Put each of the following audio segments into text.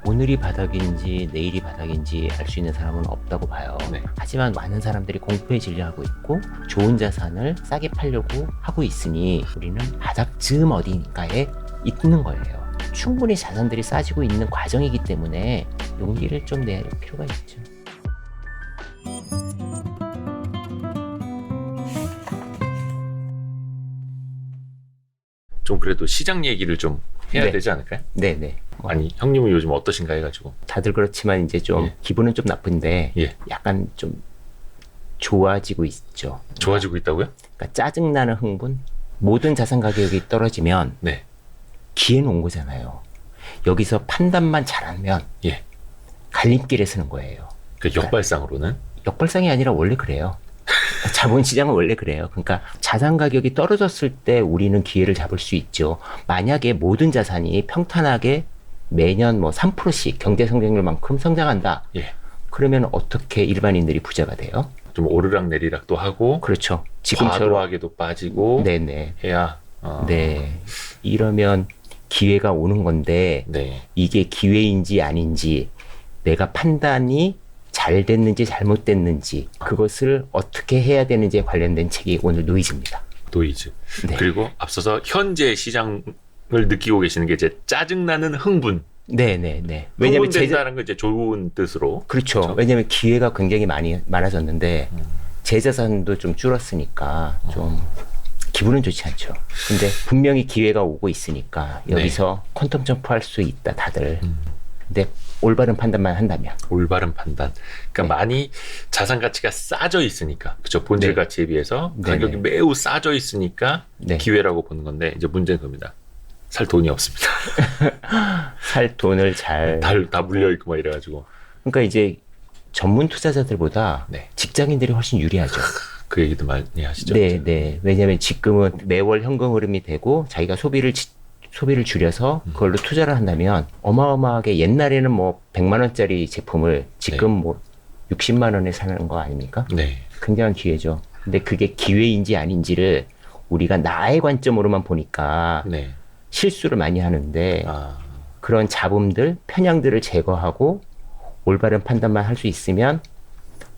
오늘이 바닥인지 내일이 바닥인지 알 수 있는 사람은 없다고 봐요. 네. 하지만 많은 사람들이 공포에 질려하고 있고 좋은 자산을 싸게 팔려고 하고 있으니 우리는 바닥쯤 어딘가에 있는 거예요. 충분히 자산들이 싸지고 있는 과정이기 때문에 용기를 좀 낼 필요가 있죠. 좀 그래도 시장 얘기를 좀 해야 네. 되지 않을까요? 네네. 아니 형님은 요즘 어떠신가 해가지고. 다들 그렇지만 이제 좀 예. 기분은 좀 나쁜데 예. 약간 좀 좋아지고 있죠. 좋아지고 있다고요? 그러니까 짜증나는 흥분? 모든 자산 가격이 떨어지면 네. 기회는 온 거잖아요. 여기서 판단만 잘하면 예. 갈림길에 서는 거예요. 그 역발상으로는 역발상이 아니라 원래 그래요. 자본시장은 원래 그래요. 그러니까 자산 가격이 떨어졌을 때 우리는 기회를 잡을 수 있죠. 만약에 모든 자산이 평탄하게 매년 뭐 3%씩 경제 성장률만큼 성장한다. 예. 그러면 어떻게 일반인들이 부자가 돼요? 좀 오르락 내리락도 하고 그렇죠. 지금처럼. 과도하게도 빠지고 네네. 해야 네. 이러면 기회가 오는 건데 네. 이게 기회인지 아닌지 내가 판단이 잘 됐는지 잘못됐는지 그것을 어떻게 해야 되는지에 관련된 책이 오늘 노이즈입니다. 노이즈. 네. 그리고 앞서서 현재 시장을 느끼고 계시는 게 이제 짜증나는 흥분. 네네네. 왜냐면 흥분된다는 건 이제 좋은 뜻으로. 그렇죠. 그렇죠. 왜냐면 기회가 굉장히 많아졌는데 제 자산도 좀 줄었으니까 좀 기분은 좋지 않죠. 근데 분명히 기회가 오고 있으니까 여기서 퀀텀 점프할 수 있다 다들. 근데 올바른 판단만 한다면. 올바른 판단. 그러니까 네. 많이 자산 가치가 싸져 있으니까, 그렇죠. 본질 네. 가치에 비해서 네네. 가격이 매우 싸져 있으니까 네. 기회라고 보는 건데 이제 문제는 겁니다. 살 돈이 없습니다. 살 돈을 잘. 다 물려 있고 막 이래가지고 그러니까 이제 전문 투자자들보다 네. 직장인들이 훨씬 유리하죠. 그 얘기도 많이 하시죠. 네, 네. 왜냐하면 지금은 매월 현금 흐름이 되고 자기가 소비를 줄여서 그걸로 투자를 한다면 어마어마하게 옛날에는 뭐 100만 원짜리 제품을 지금 뭐 60만 원에 사는 거 아닙니까? 네. 굉장한 기회죠. 근데 그게 기회인지 아닌지를 우리가 나의 관점으로만 보니까 네. 실수를 많이 하는데 아, 그런 잡음들, 편향들을 제거하고 올바른 판단만 할 수 있으면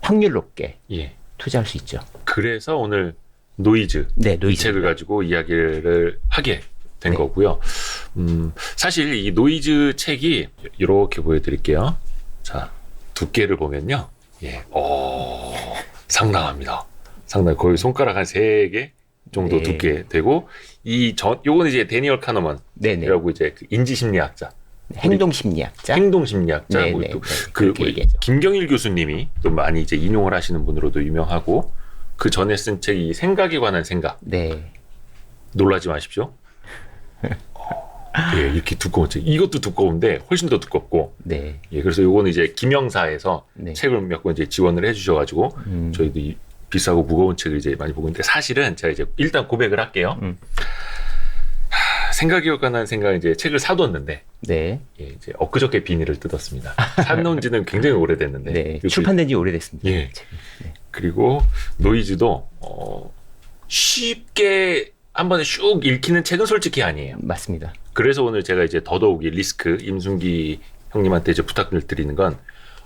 확률 높게 예. 투자할 수 있죠. 그래서 오늘 노이즈 네, 이 노이즈. 책을 가지고 이야기를 하게 된 네. 거고요. 사실 이 노이즈 책이 이렇게 보여드릴게요. 자, 두께를 보면요. 예, 상당합니다. 상당히 거의 손가락 한 3개 정도 네. 두께 되고, 요거는 이제 데니얼 네네. 카너먼이라고 이제 그 인지심리학자, 행동심리학자. 행동심리학자, 네, 뭐 네, 또 네. 그 그렇게 우리 얘기하죠. 김경일 교수님이 또 많이 이제 인용을 하시는 분으로도 유명하고, 그 전에 쓴 책이 생각에 관한 생각. 네. 놀라지 마십시오. 예, 이렇게 두꺼운 책. 이것도 두꺼운데 훨씬 더 두껍고. 네. 예, 그래서 요거는 이제 김영사에서 네. 책을 몇 권 이제 지원을 해주셔가지고 저희도 이 비싸고 무거운 책을 이제 많이 보고 있는데, 사실은 제가 이제 일단 고백을 할게요. 생각에 관한 생각 이제 책을 사뒀는데, 네. 예, 이제 엊그저께 비닐을 뜯었습니다. 사놓은 지는 굉장히 오래됐는데. 네. 그리고 출판된 지 오래됐습니다. 예. 책이. 네. 그리고 노이즈도 쉽게 한 번에 슉 읽히는 책은 솔직히 아니에요. 맞습니다. 그래서 오늘 제가 이제 더더욱이 리스크 임순기 형님한테 이제 부탁을 드리는 건,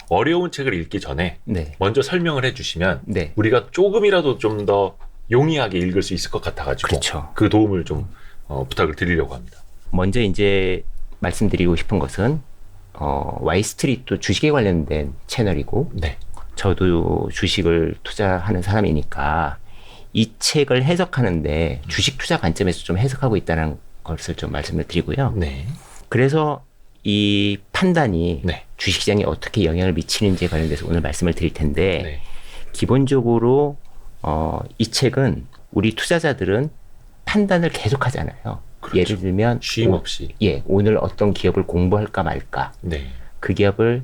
어려운 책을 읽기 전에 네. 먼저 설명을 해주시면 네. 우리가 조금이라도 좀 더 용이하게 읽을 수 있을 것 같아가지고 그렇죠. 그 도움을 좀 부탁을 드리려고 합니다. 먼저 이제 말씀드리고 싶은 것은 와이스트리트 주식에 관련된 채널이고 네. 저도 주식을 투자하는 사람이니까 이 책을 해석하는데 주식 투자 관점에서 좀 해석하고 있다는 것을 좀 말씀을 드리고요. 네. 그래서 이 판단이 네. 주식시장에 어떻게 영향을 미치는지에 관련돼서 오늘 말씀을 드릴 텐데 네. 기본적으로 이 책은 우리 투자자들은 판단을 계속 하잖아요. 그렇죠. 예를 들면 쉼 없이. 오늘 어떤 기업을 공부할까 말까, 네. 그 기업을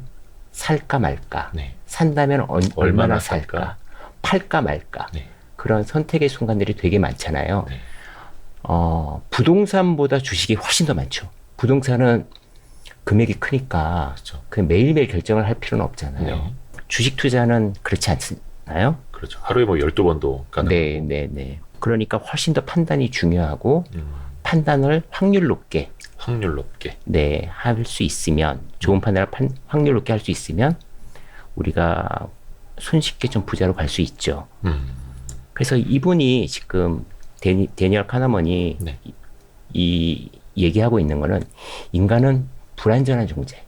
살까 말까, 네. 산다면 얼마나 얼마나 살까, 살까? 팔까 말까, 네. 그런 선택의 순간들이 되게 많잖아요. 네. 부동산보다 주식이 훨씬 더 많죠. 부동산은 금액이 크니까 그렇죠. 그냥 매일매일 결정을 할 필요는 없잖아요. 네. 주식 투자는 그렇지 않나요? 그렇죠. 하루에 뭐 12번도 가능하고. 네. 그러니까 훨씬 더 판단이 중요하고 판단을 확률 높게 확률 높게. 네, 할 수 있으면 좋은 판단을 확률 높게 할 수 있으면 우리가 손쉽게 좀 부자로 갈 수 있죠. 그래서 이분이 지금 데니얼 카너먼이 네. 이 얘기하고 있는 거는 인간은 불완전한 존재,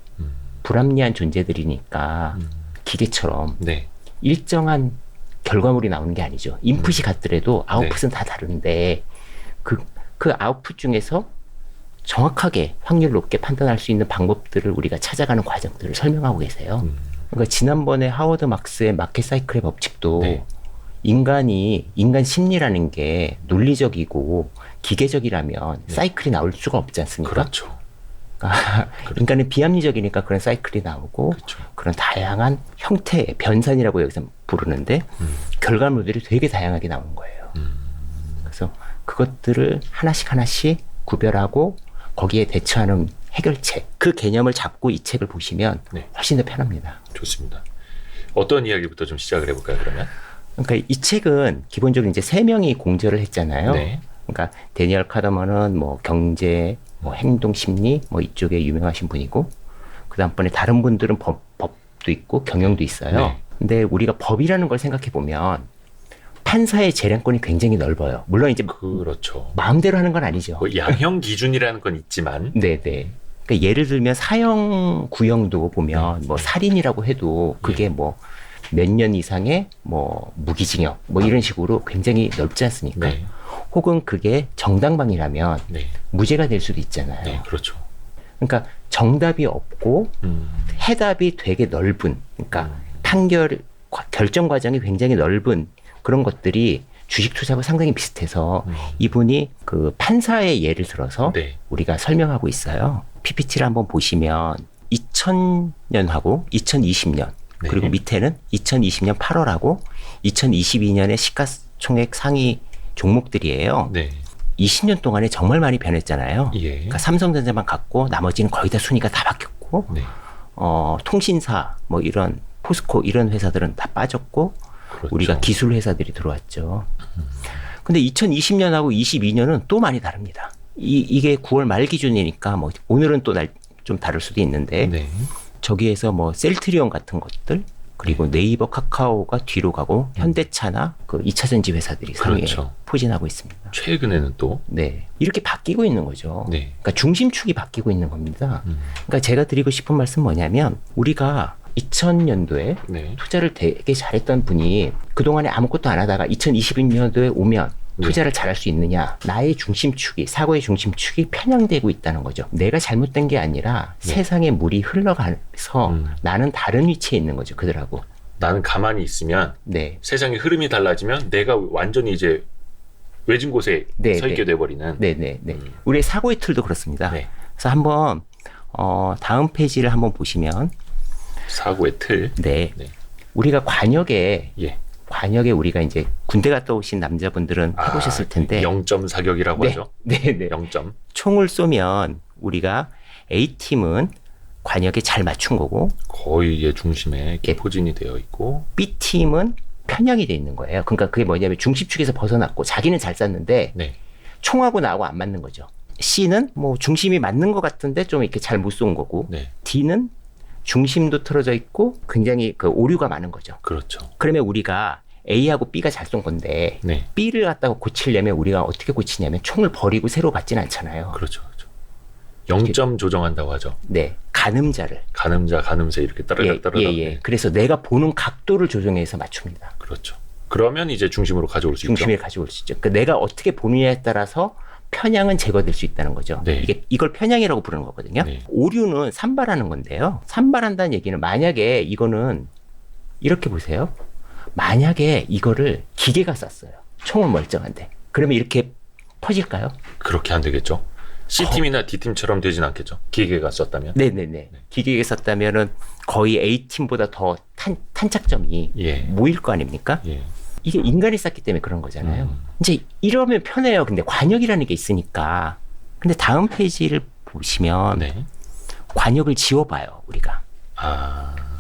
불합리한 존재들이니까 기계처럼 네. 일정한 결과물이 나오는 게 아니죠. 인풋이 같더라도 아웃풋은 네. 다 다른데 그 아웃풋 중에서 정확하게 확률 높게 판단할 수 있는 방법들을 우리가 찾아가는 과정들을 설명하고 계세요. 그러니까 지난번에 하워드 막스의 마켓 사이클의 법칙도 네. 인간 심리라는 게 논리적이고 기계적이라면 사이클이 나올 수가 없지 않습니까? 그렇죠. 그러니까 인간은 비합리적이니까 그런 사이클이 나오고 그렇죠. 그런 다양한 형태의 변산이라고 여기서 부르는데 결과물들이 되게 다양하게 나오는 거예요. 그래서 그것들을 하나씩 구별하고 거기에 대처하는 해결책, 그 개념을 잡고 이 책을 보시면 네. 훨씬 더 편합니다. 좋습니다. 어떤 이야기부터 좀 시작을 해볼까요, 그러면? 그러니까 이 책은 기본적으로 이제 3명이 공저를 했잖아요. 네. 그러니까 데니얼 카더먼은 뭐 경제, 뭐 행동 심리 뭐 이쪽에 유명하신 분이고, 그다음번에 다른 분들은 법도 있고 경영도 있어요. 네. 근데 우리가 법이라는 걸 생각해 보면 판사의 재량권이 굉장히 넓어요. 물론 이제 그렇죠. 마음대로 하는 건 아니죠. 뭐 양형 기준이라는 건 있지만, 네네. 그러니까 예를 들면 사형 구형도 보면 뭐 살인이라고 해도 그게 뭐 몇 년 이상의 뭐 무기징역 뭐 이런 식으로 굉장히 넓지 않습니까? 네. 혹은 그게 정당방위라면 네. 무죄가 될 수도 있잖아요. 네, 그렇죠. 그러니까 정답이 없고 해답이 되게 넓은, 그러니까 결정 과정이 굉장히 넓은 그런 것들이 주식 투자하고 상당히 비슷해서 이분이 그 판사의 예를 들어서 네. 우리가 설명하고 있어요. PPT를 한번 보시면 2000년하고 2020년 네. 그리고 밑에는 2020년 8월하고 2022년의 시가총액 상위 종목들이에요. 네. 20년 동안에 정말 많이 변했잖아요. 예. 그러니까 삼성전자만 갖고 나머지는 거의 다 순위가 다 바뀌었고, 네. 통신사 뭐 이런 포스코 이런 회사들은 다 빠졌고, 그렇죠. 우리가 기술 회사들이 들어왔죠. 근데 2020년하고 22년은 또 많이 다릅니다. 이게 9월 말 기준이니까 뭐 오늘은 또 좀 다를 수도 있는데, 네. 저기에서 뭐 셀트리온 같은 것들, 그리고 네이버 카카오가 뒤로 가고 현대차나 그 2차 전지 회사들이 상위에 그렇죠. 포진하고 있습니다. 최근에는 또 네, 이렇게 바뀌고 있는 거죠. 네. 그러니까 중심축이 바뀌고 있는 겁니다. 그러니까 제가 드리고 싶은 말씀 뭐냐면, 우리가 2000년도에 네. 투자를 되게 잘했던 분이 그동안에 아무것도 안 하다가 2022년도에 오면 투자를 잘할 수 있느냐? 나의 중심축이, 사고의 중심축이 편향되고 있다는 거죠. 내가 잘못된 게 아니라 세상의 물이 흘러가면서 나는 다른 위치에 있는 거죠, 그들하고. 나는 가만히 있으면 네. 세상의 흐름이 달라지면 내가 완전히 이제 외진 곳에 서 있게 돼버리는. 네네네. 우리의 사고의 틀도 그렇습니다. 네. 그래서 한번 다음 페이지를 한번 보시면, 사고의 틀. 네. 네. 우리가 관역에 우리가 이제 군대 갔다 오신 남자분들은 해보셨을 텐데 0점 사격이라고 하죠. 네네. 0점. 총을 쏘면 우리가 A팀은 관역에 잘 맞춘 거고 거의 얘 중심에 포진이 되어 있고 B팀은 편향이 돼 있는 거예요. 그러니까 그게 뭐냐면 중심축에서 벗어났고 자기는 잘 쐈는데 네. 총하고 나하고 안 맞는 거죠. C는 뭐 중심이 맞는 것 같은데 좀 이렇게 잘 못 쏜 거고, 네. D는 중심도 틀어져 있고 굉장히 그 오류가 많은 거죠. 그렇죠. 그러면 우리가 A하고 B가 잘 쏜 건데 네. B를 갖다가 고치려면 우리가 어떻게 고치냐면 총을 버리고 새로 받진 않잖아요. 그렇죠. 그렇죠. 0점 조정한다고 하죠. 네, 가늠자를. 가늠새 이렇게 따르르. 예. 그래서 내가 보는 각도를 조정해서 맞춥니다. 그렇죠. 그러면 이제 중심으로 가져올 수 중심에 있죠. 가져올 수 있죠. 그러니까 내가 어떻게 보느냐에 따라서 편향은 제거될 수 있다는 거죠. 네. 이걸 편향이라고 부르는 거거든요. 네. 오류는 산발하는 건데요. 산발한다는 얘기는 만약에 이거는 이렇게 보세요. 만약에 이거를 기계가 쐈어요. 총은 멀쩡한데. 그러면 이렇게 퍼질까요? 그렇게 안 되겠죠. C팀이나 D팀처럼 되진 않겠죠. 기계가 썼다면. 네네네. 기계가 썼다면은 거의 A팀보다 더 탄착점이 모일 거 아닙니까? 예. 이게 인간이 쌌기 때문에 그런 거잖아요. 이제 이러면 편해요. 근데 관역이라는 게 있으니까. 근데 다음 페이지를 보시면 네. 관역을 지워봐요, 우리가.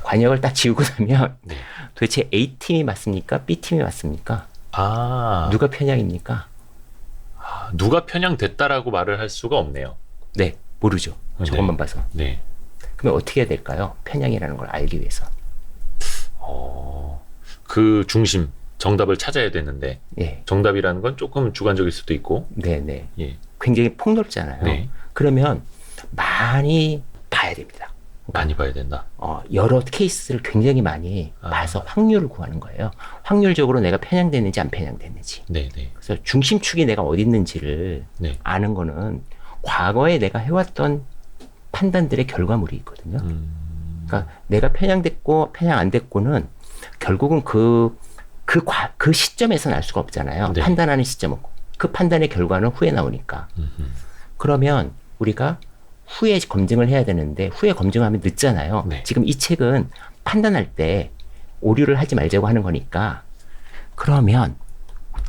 관역을 딱 지우고 나면 네. 도대체 A팀이 맞습니까? B팀이 맞습니까? 누가 편향입니까? 누가 편향됐다라고 말을 할 수가 없네요. 네. 모르죠. 저것만 봐서. 네. 그러면 어떻게 해야 될까요? 편향이라는 걸 알기 위해서. 그 중심 정답을 찾아야 되는데 예. 정답이라는 건 조금 주관적일 수도 있고. 네네. 예. 굉장히 폭넓잖아요. 네. 그러면 많이 봐야 됩니다. 많이 봐야 된다. 여러 케이스를 굉장히 많이 봐서 확률을 구하는 거예요. 확률적으로 내가 편향됐는지 안 편향됐는지. 네, 네. 그래서 중심축이 내가 어디 있는지를 네. 아는 거는 과거에 내가 해왔던 판단들의 결과물이 있거든요. 그러니까 내가 편향됐고 편향 안 됐고는 결국은 그 시점에서는 알 수가 없잖아요. 네. 판단하는 시점은. 그 판단의 결과는 후에 나오니까. 그러면 우리가 후에 검증을 해야 되는데 후에 검증하면 늦잖아요. 네. 지금 이 책은 판단할 때 오류를 하지 말자고 하는 거니까 그러면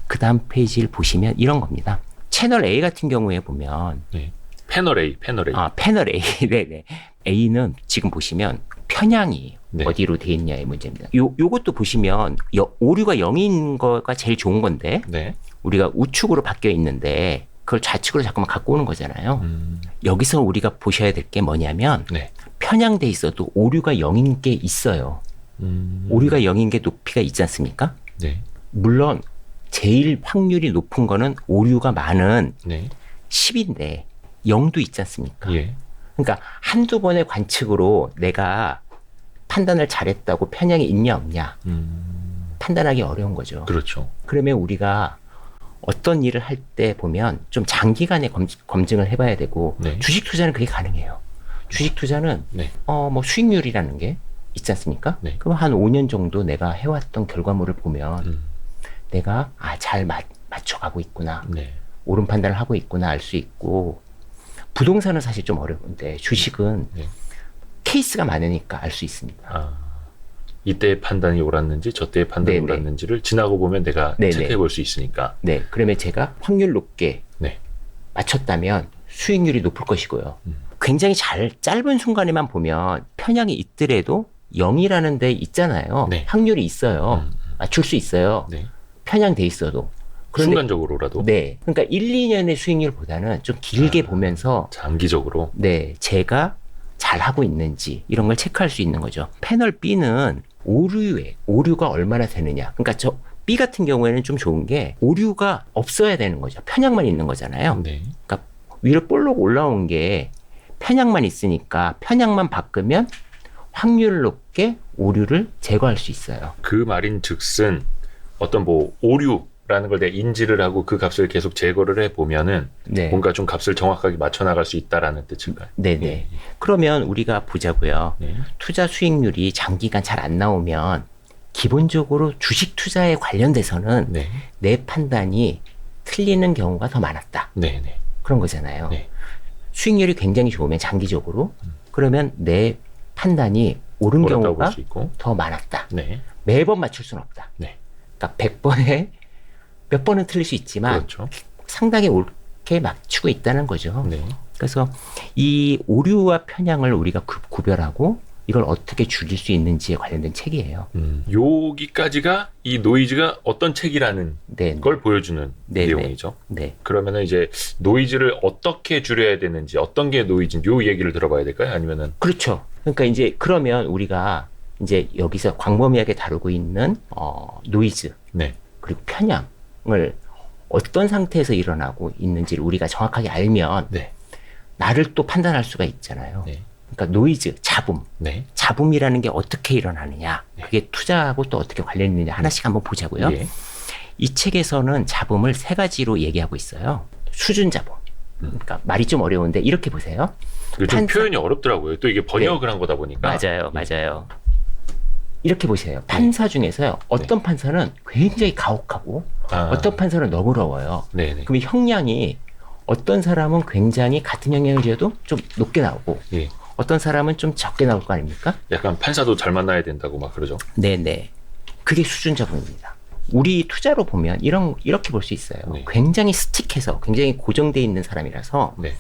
그 다음 페이지를 보시면 이런 겁니다. 채널 A 같은 경우에 보면 네. 패널 A. 패널 A. 네네. A는 지금 보시면 편향이 네. 어디로 돼 있냐의 문제입니다. 요것도 보시면 오류가 0인 거가 제일 좋은 건데 네. 우리가 우측으로 바뀌어 있는데 그걸 좌측으로 자꾸만 갖고 오는 거잖아요. 여기서 우리가 보셔야 될 게 뭐냐면 네. 편향돼 있어도 오류가 0인 게 있어요. 오류가 0인 게 높이가 있지 않습니까? 네. 물론 제일 확률이 높은 거는 오류가 많은 네. 10인데 0도 있지 않습니까? 예. 그러니까 한두 번의 관측으로 내가 판단을 잘했다고 편향이 있냐 없냐 판단하기 어려운 거죠. 그렇죠. 그러면 우리가 어떤 일을 할 때 보면 좀 장기간의 검증을 해봐야 되고 네. 주식 투자는 그게 가능해요. 주식 투자는 네. 뭐 수익률이라는 게 있지 않습니까? 네. 그럼 한 5년 정도 내가 해왔던 결과물을 보면 내가 잘 맞춰가고 있구나. 네. 옳은 판단을 하고 있구나 알 수 있고 부동산은 사실 좀 어려운데 주식은 네. 케이스가 많으니까 알 수 있습니다. 이때의 판단이 옳았는지 저때의 판단이 네네. 옳았는지를 지나고 보면 내가 네네. 체크해 볼 수 있으니까. 네, 그러면 제가 확률 높게 네. 맞췄다면 수익률이 높을 것이고요. 굉장히 짧은 순간에만 보면 편향이 있더라도 0이라는 데 있잖아요. 네. 확률이 있어요. 맞출 수 있어요. 네. 편향돼 있어도. 그런데 순간적으로라도. 네, 그러니까 1, 2년의 수익률보다는 좀 길게 보면서 장기적으로. 네, 제가 잘하고 있는지 이런 걸 체크할 수 있는 거죠. 패널 B는 오류가 얼마나 되느냐. 그러니까 저 B 같은 경우에는 좀 좋은 게 오류가 없어야 되는 거죠. 편향만 있는 거잖아요. 네. 그러니까 위로 볼록 올라온 게 편향만 있으니까 편향만 바꾸면 확률 높게 오류를 제거할 수 있어요. 그 말인 즉슨 어떤 오류라는 걸 내가 인지를 하고 그 값을 계속 제거를 해 보면은 네. 뭔가 좀 값을 정확하게 맞춰 나갈 수 있다라는 뜻인가요? 네네. 그러면 우리가 보자고요. 네. 투자 수익률이 장기간 잘 안 나오면 기본적으로 주식 투자에 관련돼서는 네. 내 판단이 틀리는 경우가 더 많았다. 네. 네. 그런 거잖아요. 네. 수익률이 굉장히 좋으면 장기적으로 그러면 내 판단이 옳은 옳았다고 경우가 볼 수 있고. 더 많았다. 네. 매번 맞출 수는 없다. 네. 그러니까 100번에 몇 번은 틀릴 수 있지만 그렇죠. 상당히 옳게 맞추고 있다는 거죠. 네. 그래서 이 오류와 편향을 우리가 구별하고 이걸 어떻게 줄일 수 있는지에 관련된 책이에요. 여기까지가 이 노이즈가 어떤 책이라는 네. 걸 보여주는 네, 내용이죠. 네. 그러면은 이제 노이즈를 어떻게 줄여야 되는지, 어떤 게 노이즈인지 요 얘기를 들어봐야 될까요? 아니면은 그렇죠. 그러니까 이제 그러면 우리가 이제 여기서 광범위하게 다루고 있는 노이즈 네. 그리고 편향을 어떤 상태에서 일어나고 있는지를 우리가 정확하게 알면 네. 나를 또 판단할 수가 있잖아요. 네. 그러니까 노이즈, 잡음. 네. 잡음이라는 게 어떻게 일어나느냐. 네. 그게 투자하고 또 어떻게 관련이 있느냐. 하나씩 한번 보자고요. 예. 이 책에서는 잡음을 3가지로 얘기하고 있어요. 수준 잡음. 그러니까 말이 좀 어려운데 이렇게 보세요. 이거 좀 표현이 어렵더라고요. 또 이게 번역을 한 거다 보니까. 맞아요. 맞아요. 이렇게 보세요. 판사 중에서요. 어떤 판사는 굉장히 가혹하고 어떤 판사는 너그러워요. 네네. 그럼 형량이 어떤 사람은 굉장히 같은 형량을 지어도 좀 높게 나오고 예. 어떤 사람은 좀 적게 나올 거 아닙니까? 약간 판사도 잘 만나야 된다고 막 그러죠. 네네. 그게 수준 잡음입니다. 우리 투자로 보면 이렇게 볼 수 있어요. 네. 굉장히 스틱해서 굉장히 고정되어 있는 사람이라서 네.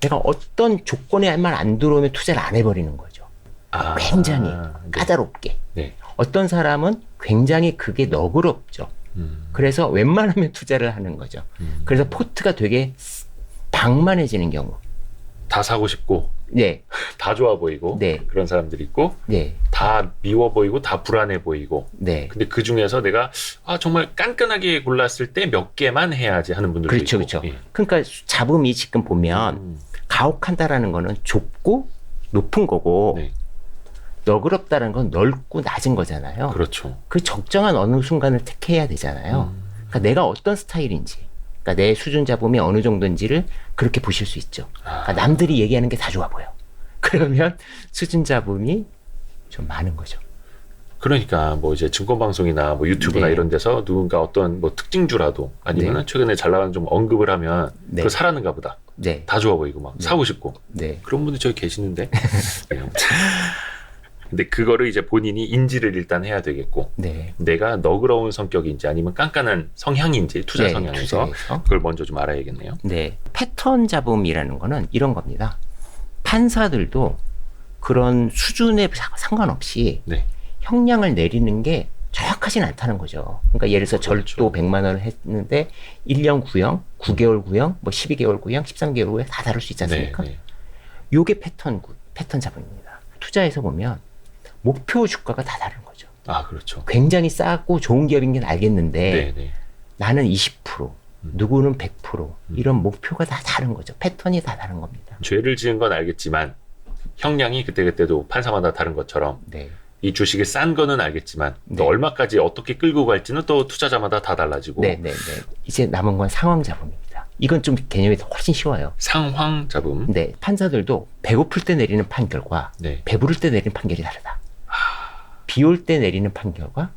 내가 어떤 조건에만 안 들어오면 투자를 안 해버리는 거죠. 굉장히 네. 까다롭게. 네. 어떤 사람은 굉장히 그게 너그럽죠. 그래서 웬만하면 투자를 하는 거죠. 그래서 포트가 되게 방만해지는 경우. 다 사고 싶고 네, 다 좋아 보이고 네. 그런 사람들이 있고 네, 다 미워 보이고 다 불안해 보이고 네. 근데 그 중에서 내가 정말 깐깐하게 골랐을 때 몇 개만 해야지 하는 분들도 그렇죠, 있고. 그렇죠. 예. 그러니까 잡음이 지금 보면 가혹한다라는 거는 좁고 높은 거고 네. 너그럽다는 건 넓고 낮은 거잖아요. 그렇죠. 그 적정한 어느 순간을 택해야 되잖아요. 그러니까 내가 어떤 스타일인지, 그러니까 내 수준 잡음이 어느 정도인지를 그렇게 보실 수 있죠. 그러니까 남들이 얘기하는 게 다 좋아 보여. 그러면 수준 잡음이 좀 많은 거죠. 그러니까 뭐 이제 증권방송이나 뭐 유튜브나 네. 이런 데서 누군가 어떤 뭐 특징주라도 아니면 최근에 잘 나가는 좀 언급을 하면 네. 그거 사라는가 보다. 네, 다 좋아 보이고 막 사고 싶고 네, 그런 분들 저기 계시는데. 네, 아무튼. 근데 그거를 이제 본인이 인지를 일단 해야 되겠고 네. 내가 너그러운 성격인지 아니면 깐깐한 성향인지 투자 네, 성향에서 투자에서. 그걸 먼저 좀 알아야겠네요. 네, 패턴 잡음이라는 거는 이런 겁니다. 판사들도 그런 수준에 상관없이 네. 형량을 내리는 게 정확하진 않다는 거죠. 그러니까 예를 들어서 그렇죠. 절도 100만 원을 했는데 1년 구형, 9개월 구형, 뭐 12개월 구형, 13개월 구형 다 다를 수 있지 않습니까? 네. 요게 패턴 잡음입니다. 투자에서 보면 목표 주가가 다 다른 거죠. 그렇죠. 굉장히 싸고 좋은 기업인 게 알겠는데 네. 나는 20%, 누구는 100% 이런 목표가 다 다른 거죠. 패턴이 다 다른 겁니다. 죄를 지은 건 알겠지만 형량이 그때그때도 판사마다 다른 것처럼 네. 이 주식이 싼 거는 알겠지만 또 네. 얼마까지 어떻게 끌고 갈지는 또 투자자마다 다 달라지고 네. 이제 남은 건 상황 잡음입니다. 이건 좀 개념이 훨씬 쉬워요. 상황 잡음. 네, 판사들도 배고플 때 내리는 판결과 네. 배부를 때 내리는 판결이 다르다. 비 올 때 내리는 판결과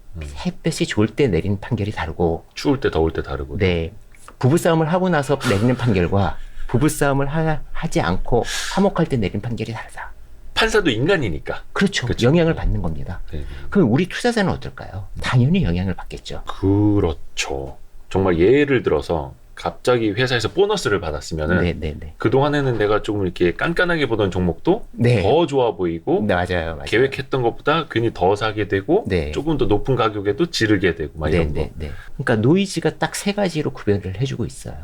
햇볕이 좋을 때 내리는 판결이 다르고, 추울 때 더울 때 다르고. 네, 부부싸움을 하고 나서 내리는 판결과 부부싸움을 하지 않고 화목할 때 내리는 판결이 다르다. 판사도 인간이니까. 그렇죠. 그렇죠. 영향을 받는 겁니다. 네. 그럼 우리 투자자는 어떨까요? 당연히 영향을 받겠죠. 그렇죠. 정말 예를 들어서 갑자기 회사에서 보너스를 받았으면은 네. 그동안에는 내가 조금 이렇게 깐깐하게 보던 종목도 네. 더 좋아 보이고 네, 맞아요. 계획했던 것보다 괜히 더 사게 되고 네. 조금 더 높은 가격에도 지르게 되고 막 이런 거. 그러니까 노이즈가 딱 세 가지로 구별을 해주고 있어요.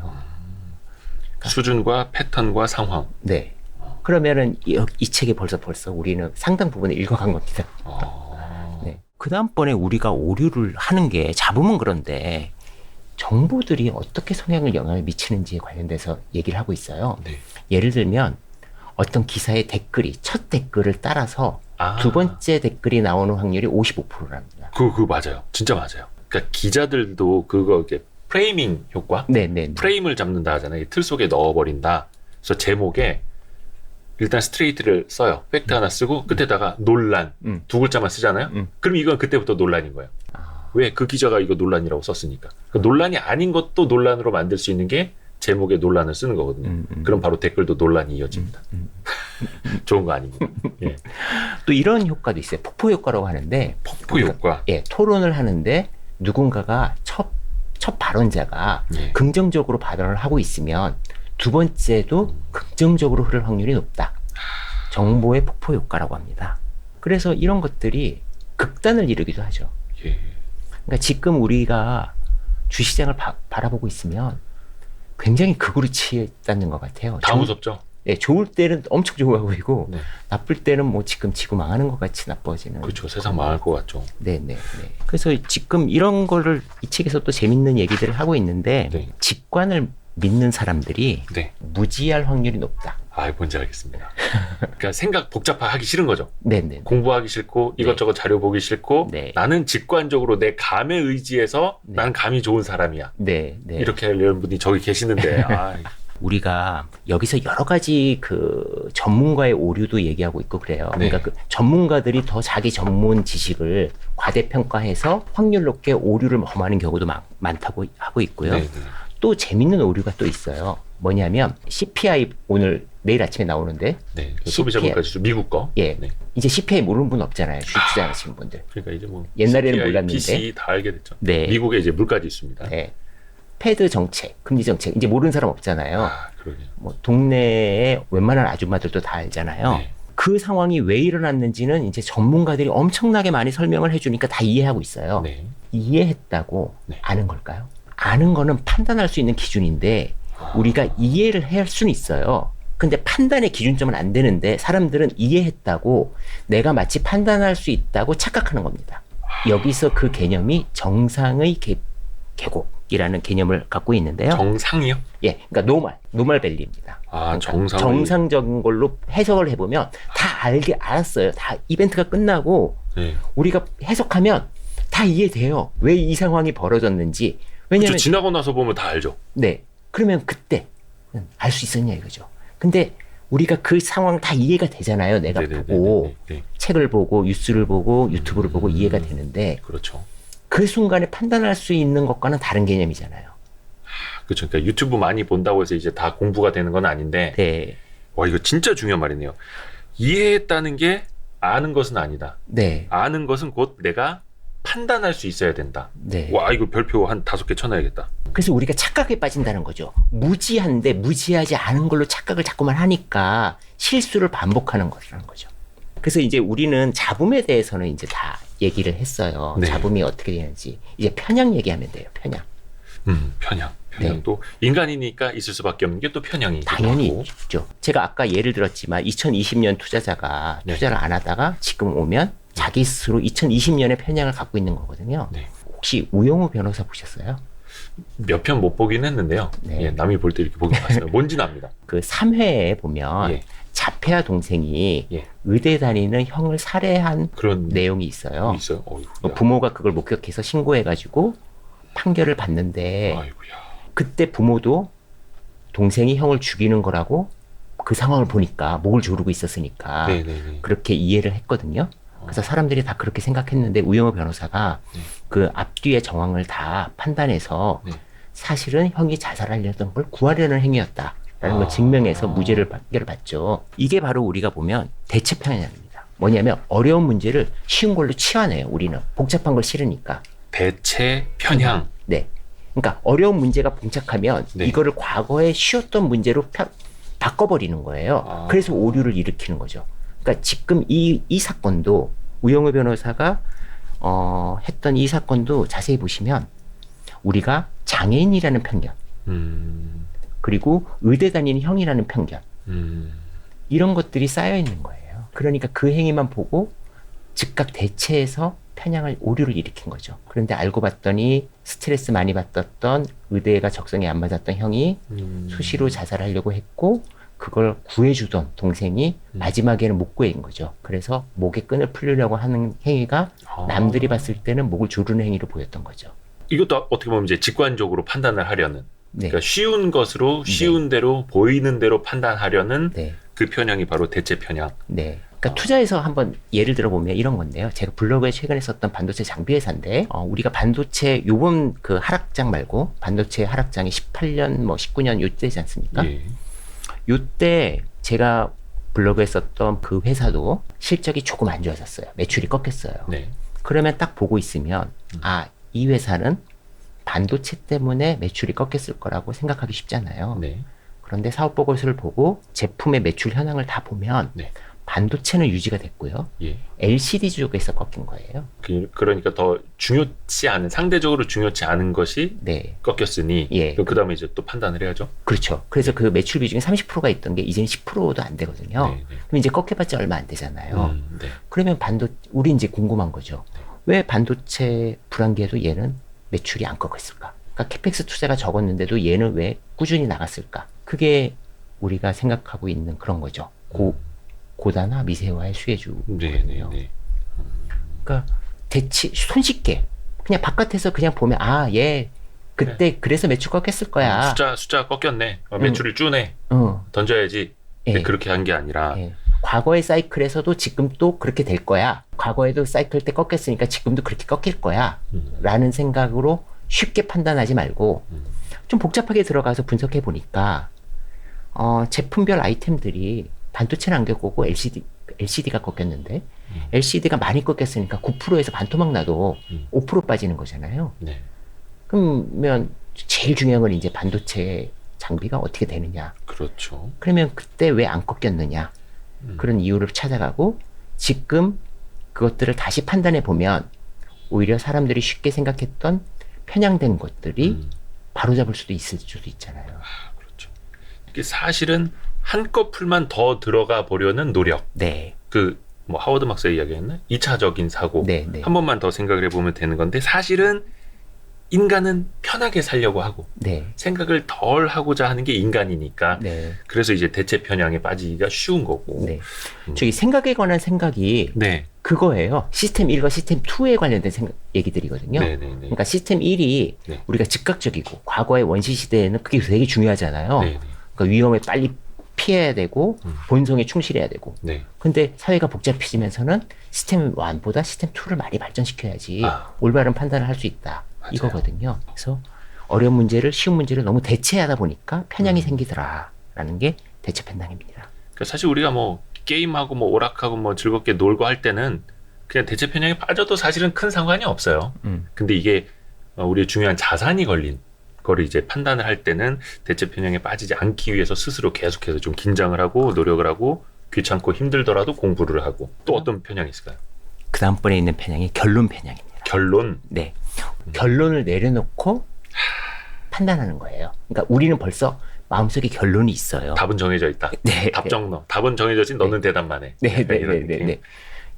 수준과 패턴과 상황. 네. 그러면은 이 책에 벌써 우리는 상당 부분을 읽어간 겁니다. 네. 그 다음번에 우리가 오류를 하는 게 잡으면 그런데 정보들이 어떻게 영향을 미치는지에 관련돼서 얘기를 하고 있어요. 네. 예를 들면 어떤 기사의 댓글이 첫 댓글을 따라서 두 번째 댓글이 나오는 확률이 55%랍니다. 그거 맞아요. 진짜 맞아요. 그러니까 기자들도 그거 이렇게 프레이밍 효과? 네. 프레임을 잡는다 하잖아요. 틀 속에 넣어버린다. 그래서 제목에 일단 스트레이트를 써요. 팩트 하나 쓰고 끝에다가 논란 두 글자만 쓰잖아요. 그럼 이건 그때부터 논란인 거예요. 왜? 그 기자가 이거 논란이라고 썼으니까. 그 논란이 아닌 것도 논란으로 만들 수 있는 게 제목에 논란을 쓰는 거거든요. 그럼 바로 댓글도 논란이 이어집니다. 좋은 거 아닙니다. 예. 또 이런 효과도 있어요. 폭포 효과라고 하는데 폭포 효과. 예, 토론을 하는데 누군가가 첫 발언자가 예. 긍정적으로 발언을 하고 있으면 두 번째도 긍정적으로 흐를 확률이 높다. 정보의 폭포 효과라고 합니다. 그래서 이런 것들이 극단을 이루기도 하죠. 예. 그러니까 지금 우리가 주시장을 바라보고 있으면 굉장히 극으로 치닫는 것 같아요. 다 무섭죠? 네, 좋을 때는 엄청 좋아 보이고 네. 나쁠 때는 뭐 지금 지구 망하는 것 같이 나빠지는. 그렇죠. 세상 망할 것 같죠. 네. 그래서 지금 이런 거를 이 책에서 또 재밌는 얘기들을 하고 있는데 네. 직관을 믿는 사람들이 네. 무지할 확률이 높다. 뭔지 알겠습니다. 그러니까 생각 복잡하기 싫은 거죠. 네. 공부하기 싫고 이것저것 자료 보기 싫고 네. 나는 직관적으로 내 감에 의지해서 난 감이 좋은 사람이야. 네. 이렇게 하려는 분이 저기 계시는데 우리가 여기서 여러 가지 그 전문가의 오류도 얘기하고 있고 그래요. 네. 그러니까 그 전문가들이 더 자기 전문 지식을 과대평가해서 확률 높게 오류를 범하는 경우도 많다고 하고 있고요. 네. 또 재밌는 오류가 또 있어요. 뭐냐면 CPI 오늘 내일 아침에 나오는데 네. 소비자 물가지수 미국 거. 예. 네. 이제 CPI 모르는 분 없잖아요. 주식 투자하시는 분들. 그러니까 이제 뭐 옛날에는 CPI, 몰랐는데. PCE 다 알게 됐죠. 네. 미국에 이제 물가지수입니다. 네. 패드 정책, 금리 정책 이제 모르는 사람 없잖아요. 그러게요. 뭐 동네에 웬만한 아줌마들도 다 알잖아요. 네. 그 상황이 왜 일어났는지는 이제 전문가들이 엄청나게 많이 설명을 해주니까 다 이해하고 있어요. 네. 이해했다고 네. 아는 걸까요? 아는 거는 판단할 수 있는 기준인데 우리가 이해를 할 수는 있어요. 근데 판단의 기준점은 안 되는데 사람들은 이해했다고 내가 마치 판단할 수 있다고 착각하는 겁니다. 여기서 그 개념이 정상의 계곡이라는 개념을 갖고 있는데요. 정상이요? 예, 그러니까 노멀 밸리입니다. 아, 그러니까 정상적인 걸로 해석을 해보면 다 알았어요. 다 이벤트가 끝나고 네. 우리가 해석하면 다 이해돼요. 왜 이 상황이 벌어졌는지. 왜냐면 그렇죠. 지나고 나서 보면 다 알죠. 네, 그러면 그때 알 수 있었냐 이거죠. 근데 우리가 그 상황 다 이해가 되잖아요. 내가 보고 책을 보고 뉴스를 보고 유튜브를 보고 이해가 되는데 그렇죠. 그 순간에 판단할 수 있는 것과는 다른 개념이잖아요. 그렇죠. 그러니까 유튜브 많이 본다고 해서 이제 다 공부가 되는 건 아닌데 네. 와 이거 진짜 중요한 말이네요. 이해했다는 게 아는 것은 아니다. 네. 아는 것은 곧 내가 판단할 수 있어야 된다. 네. 와 이거 별표 한 5개 쳐놔야겠다. 그래서 우리가 착각에 빠진다는 거죠. 무지한데 무지하지 않은 걸로 착각을 자꾸만 하니까 실수를 반복하는 것이라는 거죠. 그래서 이제 우리는 잡음에 대해서는 이제 다 얘기를 했어요. 네. 잡음이 어떻게 되는지. 이제 편향 얘기하면 돼요. 편향. 편향도 인간이니까 있을 수밖에 없는 게 또 편향이 당연히 하고. 있죠. 제가 아까 예를 들었지만 2020년 투자자가 투자를 안 하다가 지금 오면 자기 스스로 2020년의 편향을 갖고 있는 거거든요. 네. 혹시 우영우 변호사 보셨어요? 몇 편 못 보긴 했는데요. 네. 예, 남이 볼 때 이렇게 보긴 봤어요. 뭔지는 압니다. 그 3회에 보면 예. 자폐아 동생이 예. 의대 다니는 형을 살해한 그런 내용이 있어요. 있어요. 어이구야. 부모가 그걸 목격해서 신고해가지고 판결을 받는데 아이고야. 그때 부모도 동생이 형을 죽이는 거라고 그 상황을 보니까 목을 조르고 있었으니까 네네네. 그렇게 이해를 했거든요. 그래서 사람들이 다 그렇게 생각했는데 우영우 변호사가 그 앞뒤의 정황을 다 판단해서 사실은 형이 자살하려던 걸 구하려는 행위였다라는 걸 증명해서 무죄를 판결을 받죠. 이게 바로 우리가 보면 대체 편향입니다. 뭐냐면 어려운 문제를 쉬운 걸로 치환해요. 우리는 복잡한 걸 싫으니까. 대체 편향. 네. 그러니까 어려운 문제가 봉착하면 네. 이거를 과거에 쉬웠던 문제로 바꿔버리는 거예요. 그래서 오류를 일으키는 거죠. 그러니까 지금 이 사건도 우영우 변호사가 했던 이 사건도 자세히 보시면 우리가 장애인이라는 편견 그리고 의대 다니는 형이라는 편견 이런 것들이 쌓여 있는 거예요. 그러니까 그 행위만 보고 즉각 대체해서 편향을 오류를 일으킨 거죠. 그런데 알고 봤더니 스트레스 많이 받았던 의대가 적성에 안 맞았던 형이 수시로 자살하려고 했고 그걸 구해주던 동생이 마지막에는 못 구해인 거죠. 그래서 목의 끈을 풀려고 하는 행위가 남들이 봤을 때는 목을 조르는 행위로 보였던 거죠. 이것도 어떻게 보면 이제 직관적으로 판단을 하려는 네. 그러니까 쉬운 것으로 쉬운 대로 보이는 대로 판단하려는 네. 그 편향이 바로 대체 편향. 네. 그러니까 투자에서 한번 예를 들어보면 이런 건데요. 제가 블로그에 최근에 썼던 반도체 장비 회사인데 우리가 반도체 요번 그 하락장 말고 반도체 하락장이 18년 뭐 19년 요때지 않습니까? 예. 요때 제가 블로그에 썼던 그 회사도 실적이 조금 안 좋아졌어요. 매출이 꺾였어요. 네. 그러면 딱 보고 있으면 이 회사는 반도체 때문에 매출이 꺾였을 거라고 생각하기 쉽잖아요. 네. 그런데 사업 보고서를 보고 제품의 매출 현황을 다 보면 네. 반도체는 유지가 됐고요. 예. LCD 쪽에서 꺾인 거예요. 그러니까 더 중요치 않은 상대적으로 중요치 않은 것이 네. 꺾였으니 예. 그 다음에 이제 또 판단을 해야죠. 그렇죠. 그래서 그 매출 비중이 30%가 있던 게 이제는 10%도 안 되거든요. 네, 네. 그럼 이제 꺾여봤자 얼마 안 되잖아요. 네. 그러면 우리 이제 궁금한 거죠. 왜 반도체 불황기에도 얘는 매출이 안 꺾였을까? 그러니까 캐펙스 투자가 적었는데도 얘는 왜 꾸준히 나갔을까? 그게 우리가 생각하고 있는 그런 거죠. 고단화 미세화의 수혜주거든요. 네. 그러니까 손쉽게 그냥 바깥에서 그냥 보면 얘 그때 그래서 매출 꺾였을 거야. 숫자 꺾였네. 매출이 줄네. 던져야지. 예. 근데 그렇게 한 게 아니라 예. 과거의 사이클에서도 지금 또 그렇게 될 거야. 과거에도 사이클 때 꺾였으니까 지금도 그렇게 꺾일 거야. 라는 생각으로 쉽게 판단하지 말고 좀 복잡하게 들어가서 분석해 보니까 제품별 아이템들이 반도체는 안 겪고 LCD가 꺾였는데 LCD가 많이 꺾였으니까 9%에서 반토막 나도 5% 빠지는 거잖아요. 네. 그러면 제일 중요한 건 이제 반도체 장비가 어떻게 되느냐. 그렇죠. 그러면 그때 왜 안 꺾였느냐. 그런 이유를 찾아가고 지금 그것들을 다시 판단해 보면 오히려 사람들이 쉽게 생각했던 편향된 것들이 바로잡을 수도 있을 수도 있잖아요. 그렇죠. 이게 사실은 한꺼풀만 더 들어가 보려는 노력. 네. 뭐 하워드 막스의 이야기했나? 2차적인 사고. 네, 네. 한 번만 더 생각을 해보면 되는 건데 사실은 인간은 편하게 살려고 하고 네. 생각을 덜 하고자 하는 게 인간이니까 네. 그래서 이제 대체 편향에 빠지기가 쉬운 거고. 네. 저기 생각에 관한 생각이 네. 그거예요. 시스템 1과 시스템 2에 관련된 얘기들이거든요. 네네네. 그러니까 시스템 1이 네. 우리가 즉각적이고 과거의 원시 시대에는 그게 되게 중요하잖아요. 네네. 그러니까 위험에 빨리 피해야 되고 본성에 충실해야 되고. 네. 근데 사회가 복잡해지면서는 시스템 1보다 시스템 2를 많이 발전시켜야지 아. 올바른 판단을 할 수 있다. 맞아요. 이거거든요. 그래서 어려운 문제를 쉬운 문제를 너무 대체하다 보니까 편향이 생기더라라는 게 대체 편향입니다. 그러니까 사실 우리가 뭐 게임하고 뭐 오락하고 뭐 즐겁게 놀고 할 때는 그냥 대체 편향에 빠져도 사실은 큰 상관이 없어요. 근데 이게 우리의 중요한 자산이 걸린 거를 이제 판단을 할 때는 대체 편향에 빠지지 않기 위해서 스스로 계속해서 좀 긴장을 하고 노력을 하고 귀찮고 힘들더라도 공부를 하고 또 어떤 편향이 있을까요? 그 다음번에 있는 편향이 결론 편향입니다. 결론. 네. 결론을 내려놓고 판단하는 거예요. 그러니까 우리는 벌써 마음속에 결론이 있어요. 답은 정해져 있다. 네. 답정 너. 답은 정해졌지 너는 대답만 해. 네, 네, 이런 네, 네, 느낌. 네.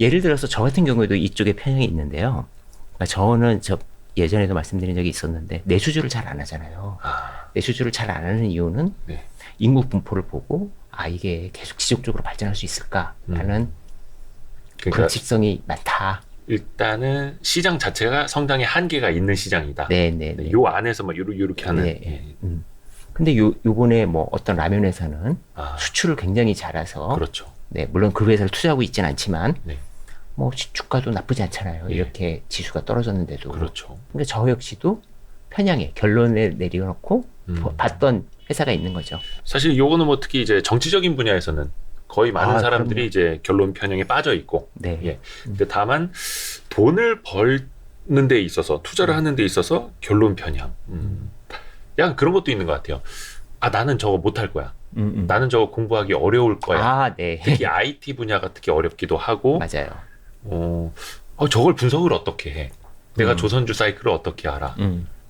예를 들어서 저 같은 경우에도 이쪽에 편향이 있는데요. 그러니까 저는 예전에도 말씀드린 적이 있었는데 내수주를 잘 안 하잖아요. 아, 내수주를 잘 안 하는 이유는 네. 인구 분포를 보고 이게 계속 지속적으로 발전할 수 있을까라는 그러니까 불확실성이 많다. 일단은 시장 자체가 성장의 한계가 있는 시장이다. 네, 네, 네. 요 안에서 막 요렇게 하는. 네, 예. 근데 요번에 뭐 어떤 라면 회사는 아, 수출을 굉장히 잘해서 그렇죠. 네, 물론 그 회사를 투자하고 있지는 않지만 네. 뭐 주가도 나쁘지 않잖아요. 예. 이렇게 지수가 떨어졌는데도. 그렇죠. 근데 저 역시도 편향에 결론을 내려놓고 봤던 회사가 있는 거죠. 사실 요거는 뭐 특히 이제 정치적인 분야에서는 거의 많은 사람들이 그럼요. 이제 결론 편향에 빠져 있고. 네. 예. 근데 다만 돈을 벌는 데 있어서 투자를 하는 데 있어서 결론 편향. 약간 그런 것도 있는 것 같아요. 나는 저거 못할 거야. 나는 저거 공부하기 어려울 거야. 네. 특히 IT 분야가 특히 어렵기도 하고. 맞아요. 저걸 분석을 어떻게 해? 내가 조선주 사이클을 어떻게 알아?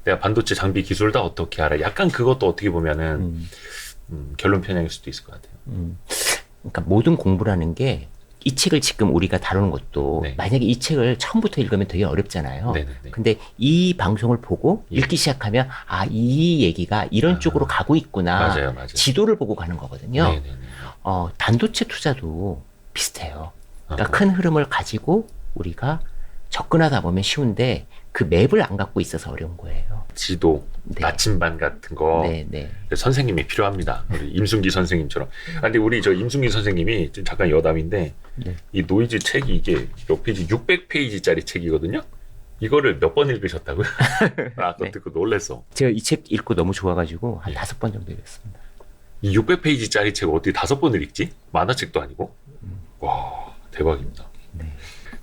내가 반도체 장비 기술을 다 어떻게 알아? 약간 그것도 어떻게 보면은 결론 편향일 수도 있을 것 같아요. 그러니까 모든 공부라는 게 이 책을 지금 우리가 다루는 것도 네. 만약에 이 책을 처음부터 읽으면 되게 어렵잖아요. 네네네. 근데 이 방송을 보고 예. 읽기 시작하면 이 얘기가 이런 쪽으로 가고 있구나. 맞아요, 맞아요. 지도를 보고 가는 거거든요. 네네네. 반도체 투자도 비슷해요. 그러니까 아. 큰 흐름을 가지고 우리가 접근하다 보면 쉬운데 그 맵을 안 갖고 있어서 어려운 거예요. 지도, 네. 나침반 같은 거 네, 네. 선생님이 필요합니다. 우리 임순기 선생님처럼. 근데 우리 저 임순기 선생님이 지금 잠깐 여담인데 네. 이 노이즈 책이 이게 몇 페이지? 600페이지짜리 책이거든요. 이거를 몇 번 읽으셨다고요? 아까 네. 듣고 놀랬어. 제가 이 책 읽고 너무 좋아가지고 한 예. 5번 정도 읽었습니다. 이 600페이지짜리 책 어떻게 5번을 읽지? 만화책도 아니고. 와, 대박입니다. 네.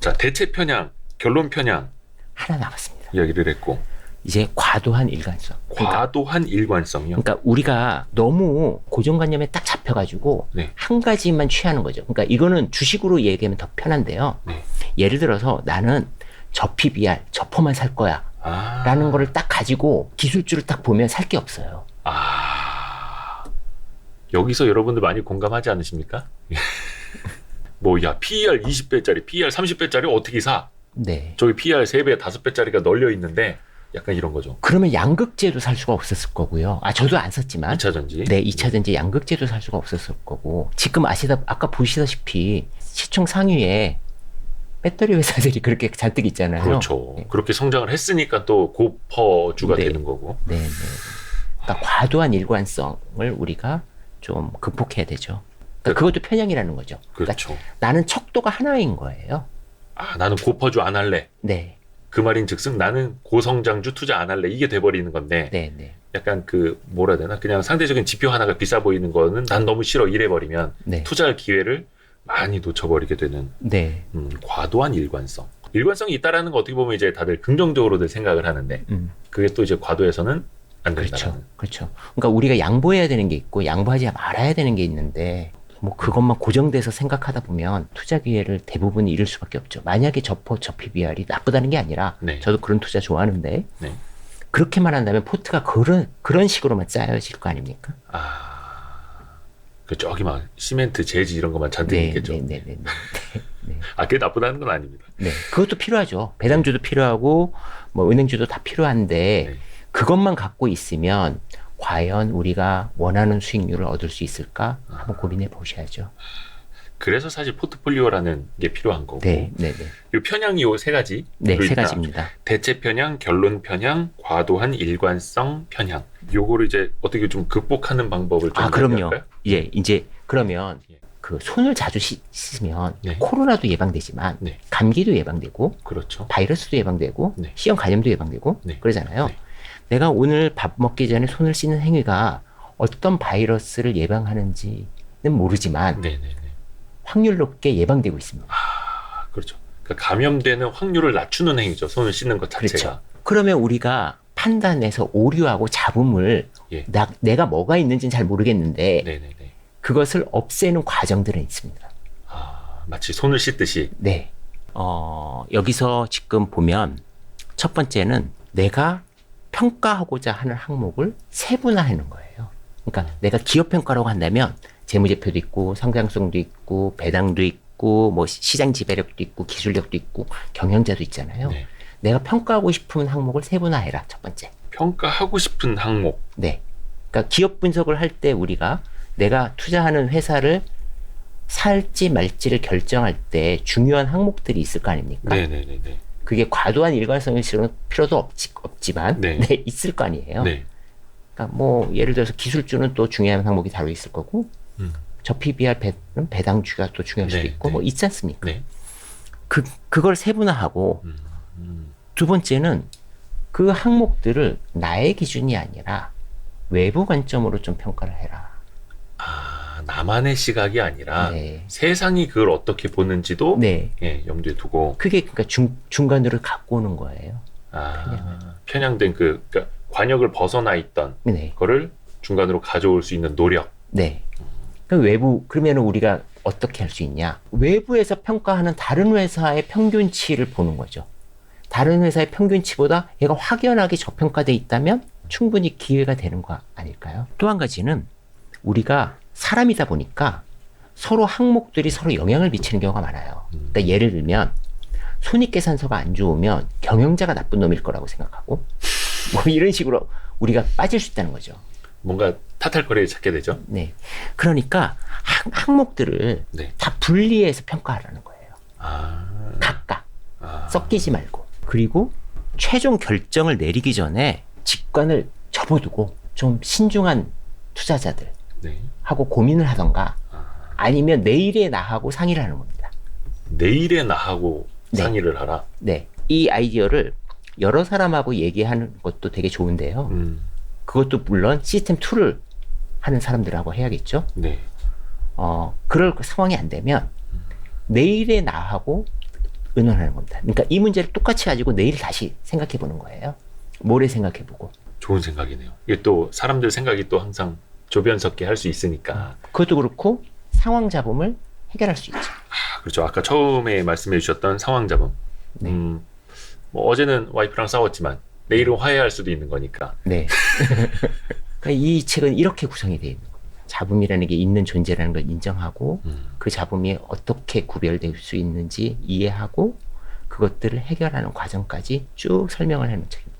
자, 대체 편향, 결론 편향 하나 남았습니다. 이야기를 했고 이제 과도한 일관성. 과도한 일관성이요. 그러니까 우리가 너무 고정관념에 딱 잡혀가지고 네. 한 가지만 취하는 거죠. 그러니까 이거는 주식으로 얘기하면 더 편한데요. 네. 예를 들어서 나는 저 PBR, 저 퍼만 살 거야. 라는 거를 딱 가지고 기술주를 딱 보면 살 게 없어요. 여기서 여러분들 많이 공감하지 않으십니까? PER 20배짜리, PER 30배짜리 어떻게 사? 네. 저기 PER 3배, 5배짜리가 널려 있는데 약간 이런 거죠. 그러면 양극재도 살 수가 없었을 거고요. 저도 안 썼지만. 2차전지. 네, 2차전지 양극재도 살 수가 없었을 거고. 지금 아까 보시다시피 시총 상위에 배터리 회사들이 그렇게 잔뜩 있잖아요. 그렇죠. 네. 그렇게 성장을 했으니까 또 고퍼주가 네. 되는 거고. 네, 네. 그러니까 과도한 일관성을 우리가 좀 극복해야 되죠. 그러니까 그것도 편향이라는 거죠. 그렇죠. 그러니까 나는 척도가 하나인 거예요. 나는 고퍼주 안 할래. 네, 그 말인 즉슨 나는 고성장주 투자 안 할래. 이게 돼버리는 건데 네, 네. 약간 뭐라 해야 되나? 그냥 상대적인 지표 하나가 비싸 보이는 거는 난 너무 싫어. 이래버리면 네. 투자할 기회를 많이 놓쳐버리게 되는 네. 과도한 일관성. 일관성이 있다라는 거 어떻게 보면 이제 다들 긍정적으로들 생각을 하는데 그게 또 이제 과도해서는 안 된다는. 그렇죠. 그렇죠. 그러니까 우리가 양보해야 되는 게 있고 양보하지 말아야 되는 게 있는데 뭐 그것만 고정돼서 생각하다 보면 투자 기회를 대부분 잃을 수밖에 없죠. 만약에 저 PBR이 나쁘다는 게 아니라 네. 저도 그런 투자 좋아하는데 네. 그렇게만 한다면 포트가 그런 식으로만 짜여질 거 아닙니까? 그 저기 막 시멘트, 재지 이런 것만 잔뜩 네, 있겠죠. 네, 네, 네, 네. 네. 아, 그게 나쁘다는 건 아닙니다. 네, 그것도 필요하죠. 배당주도 필요하고 뭐 은행주도 다 필요한데 네. 그것만 갖고 있으면 과연 우리가 원하는 수익률을 얻을 수 있을까 한번 고민해 보셔야죠. 그래서 사실 포트폴리오라는 게 필요한 거고. 네, 네, 네. 이 편향이 요 세 가지. 네, 세 가지입니다. 대체 편향, 결론 편향, 과도한 일관성 편향. 요거를 이제 어떻게 좀 극복하는 방법을 좀 그럼요. 얘기할까요? 예, 이제 그러면 예. 그 손을 자주 씻으면 네. 코로나도 예방되지만 네. 감기도 예방되고 그렇죠. 바이러스도 예방되고 네. C형 감염도 예방되고 네. 그러잖아요. 네. 내가 오늘 밥 먹기 전에 손을 씻는 행위가 어떤 바이러스를 예방하는지는 모르지만 네네네. 확률 높게 예방되고 있습니다. 그렇죠. 그러니까 감염되는 확률을 낮추는 행위죠. 손을 씻는 것 자체가. 그렇죠. 그러면 우리가 판단해서 오류하고 잡음을 예. 내가 뭐가 있는지는 잘 모르겠는데 네네네. 그것을 없애는 과정들은 있습니다. 마치 손을 씻듯이. 네. 여기서 지금 보면 첫 번째는 내가 평가하고자 하는 항목을 세분화하는 거예요. 그러니까 내가 기업 평가라고 한다면 재무제표도 있고 성장성도 있고 배당도 있고 뭐 시장 지배력도 있고 기술력도 있고 경영자도 있잖아요. 네. 내가 평가하고 싶은 항목을 세분화해라. 첫 번째. 평가하고 싶은 항목. 네. 그러니까 기업 분석을 할 때 우리가 내가 투자하는 회사를 살지 말지를 결정할 때 중요한 항목들이 있을 거 아닙니까? 네네네네. 그게 과도한 일관성일 필요도 없지만 네. 네, 있을 거 아니에요. 네. 그러니까 뭐 예를 들어서 기술주는 또 중요한 항목이 다루 있을 거고 저 PBR 배당주가 또 중요할 수도 네, 있고 네. 뭐 있지 않습니까? 네. 그걸 세분화하고 음. 두 번째는 그 항목들을 나의 기준이 아니라 외부 관점으로 좀 평가를 해라. 나만의 시각이 아니라 네. 세상이 그걸 어떻게 보는지도 네. 예, 염두에 두고. 그게 그러니까 중간으로 갖고 오는 거예요. 편향된 그러니까 관역을 벗어나 있던 네. 거를 중간으로 가져올 수 있는 노력. 네. 그러면 그러면 우리가 어떻게 할 수 있냐? 외부에서 평가하는 다른 회사의 평균치를 보는 거죠. 다른 회사의 평균치보다 얘가 확연하게 저평가돼 있다면 충분히 기회가 되는 거 아닐까요? 또 한 가지는 우리가 사람이다 보니까 서로 항목들이 서로 영향을 미치는 경우가 많아요. 그러니까 예를 들면 손익계산서가 안 좋으면 경영자가 나쁜 놈일 거라고 생각하고 뭐 이런 식으로 우리가 빠질 수 있다는 거죠. 뭔가 탓할거리를 찾게 되죠. 네. 그러니까 항목들을 네. 다 분리해서 평가하라는 거예요. 아, 각각. 섞이지 말고. 그리고 최종 결정을 내리기 전에 직관을 접어두고 좀 신중한 투자자들 네. 하고 고민을 하던가 아니면 내일의 나하고 상의를 하는 겁니다. 내일의 나하고 네. 상의를 하라. 네. 이 아이디어를 여러 사람하고 얘기하는 것도 되게 좋은데요. 그것도 물론 시스템 2를 하는 사람들하고 해야겠죠. 네. 그럴 상황이 안 되면 내일의 나하고 의논하는 겁니다. 그러니까 이 문제를 똑같이 가지고 내일 다시 생각해 보는 거예요. 모레 생각해 보고. 좋은 생각이네요. 이게 또 사람들 생각이 또 항상 조변석계 할 수 있으니까. 그것도 그렇고 상황 잡음을 해결할 수 있죠. 그렇죠. 아까 처음에 말씀해 주셨던 상황 잡음. 네. 뭐 어제는 와이프랑 싸웠지만 내일은 화해할 수도 있는 거니까. 네. 그러니까 이 책은 이렇게 구성이 되어 있는 겁니다. 잡음이라는 게 있는 존재라는 걸 인정하고 그 잡음이 어떻게 구별될 수 있는지 이해하고 그것들을 해결하는 과정까지 쭉 설명을 해놓은 책입니다.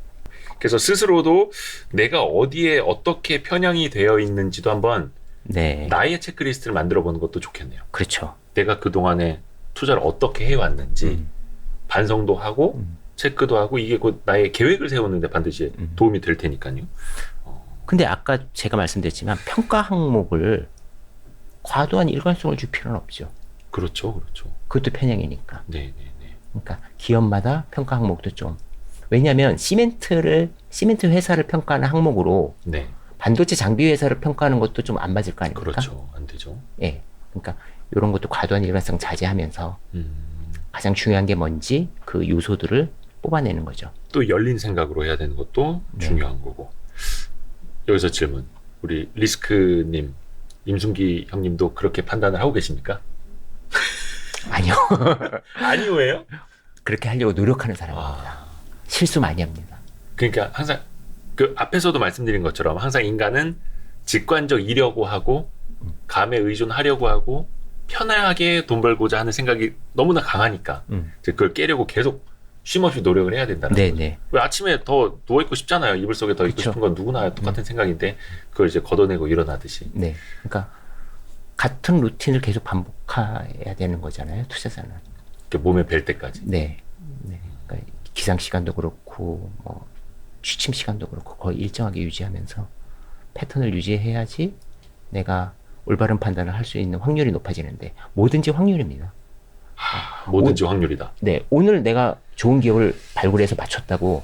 그래서 스스로도 내가 어디에 어떻게 편향이 되어 있는지도 한번 네. 나의 체크리스트를 만들어 보는 것도 좋겠네요. 그렇죠. 내가 그동안에 투자를 어떻게 해왔는지 반성도 하고 체크도 하고 이게 곧 나의 계획을 세우는데 반드시 도움이 될 테니까요. 근데 아까 제가 말씀드렸지만 평가 항목을 과도한 일관성을 줄 필요는 없죠. 그렇죠. 그렇죠. 그것도 편향이니까. 네. 그러니까 기업마다 평가 항목도 좀. 왜냐하면 시멘트 회사를 평가하는 항목으로 네. 반도체 장비 회사를 평가하는 것도 좀 안 맞을 거 아닙니까? 그렇죠. 안 되죠. 예. 그러니까 이런 것도 과도한 일관성 자제하면서 가장 중요한 게 뭔지 그 요소들을 뽑아내는 거죠. 또 열린 생각으로 해야 되는 것도 중요한 거고. 여기서 질문. 우리 리스크님, 임순기 형님도 그렇게 판단을 하고 계십니까? 아니요. 아니요예요? 그렇게 하려고 노력하는 사람입니다. 실수 많이 합니다. 그러니까 항상 그 앞에서도 말씀드린 것처럼 항상 인간은 직관적이려고 하고 감에 의존하려고 하고 편하게 돈 벌고자 하는 생각이 너무나 강하니까 이제 그걸 깨려고 계속 쉼없이 노력을 해야 된다는 거죠. 네네. 왜 아침에 더 누워있고 싶잖아요. 이불 속에 더 있고 그쵸. 싶은 건 누구나 똑같은 생각인데 그걸 이제 걷어내고 일어나듯이. 네. 그러니까 같은 루틴을 계속 반복해야 되는 거잖아요. 투자자는. 이렇게 몸에 뵐 때까지. 네. 네. 그러니까 기상 시간도 그렇고 뭐 취침 시간도 그렇고 거의 일정하게 유지하면서 패턴을 유지해야지 내가 올바른 판단을 할 수 있는 확률이 높아지는데 뭐든지 확률입니다. 뭐든지 확률이다. 네. 오늘 내가 좋은 기업을 발굴해서 맞췄다고